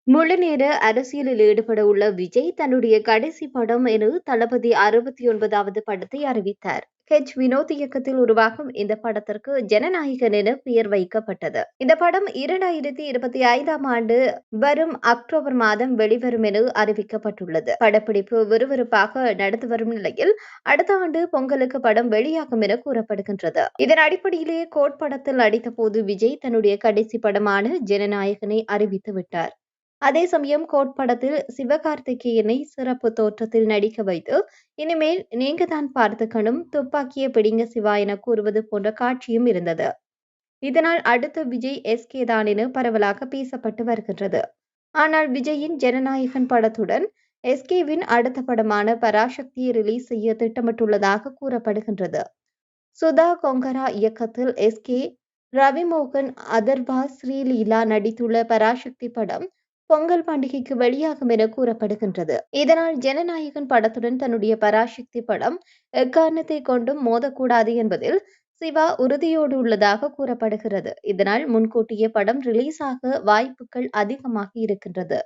முழுநேர அரசியலில் ஈடுபட உள்ள விஜய் தன்னுடைய கடைசி படம் என தளபதி 69வது படத்தை அறிவித்தார். வினோத் இயக்கத்தில் உருவாகும் இந்த படத்திற்கு ஜனநாயகன் என பெயர் வைக்கப்பட்டது. இந்த படம் 2025ஆம் ஆண்டு வரும் அக்டோபர் மாதம் வெளிவரும் என அறிவிக்கப்பட்டுள்ளது. படப்பிடிப்பு விறுவிறுப்பாக நடந்து வரும் நிலையில் அடுத்த ஆண்டு பொங்கலுக்கு படம் வெளியாகும் என கூறப்படுகின்றது. இதன் அடிப்படையிலேயே கோட் படத்தில் நடித்த போது விஜய் தன்னுடைய கடைசி படமான ஜனநாயகனை அறிவித்து விட்டார். அதே சமயம் கோட் படத்தில் சிவகார்த்திகேயனை சிறப்பு தோற்றத்தில் நடிக்க வைத்து இனிமேல் நீங்க தான் பார்த்துக்கணும், துப்பாக்கியை பிடிங்க சிவா என கூறுவது போன்ற காட்சியும் இருந்தது. இதனால் அடுத்த விஜய் எஸ்கே தான் என பரவலாக பேசப்பட்டு வருகின்றது. ஆனால் விஜயின் ஜனநாயகன் படத்துடன் எஸ்கேவின் அடுத்த படமான பராசக்தியை ரிலீஸ் செய்ய திட்டமிட்டுள்ளதாக கூறப்படுகின்றது. சுதா கொங்கரா இயக்கத்தில் எஸ்கே, ரவிமோகன், அதர்வா, ஸ்ரீலீலா நடித்துள்ள பராசக்தி படம் பொங்கல் பண்டிகைக்கு வெளியாகும் என கூறப்படுகின்றது. இதனால் ஜனநாயகன் படத்துடன் தன்னுடைய பராசக்தி படம் எக்காரணத்தை கொண்டும் மோதக்கூடாது என்பதில் சிவா உறுதியோடு உள்ளதாக கூறப்படுகிறது. இதனால் முன்கூட்டியே படம் ரிலீஸ் ஆக வாய்ப்புகள் அதிகமாக இருக்கின்றது.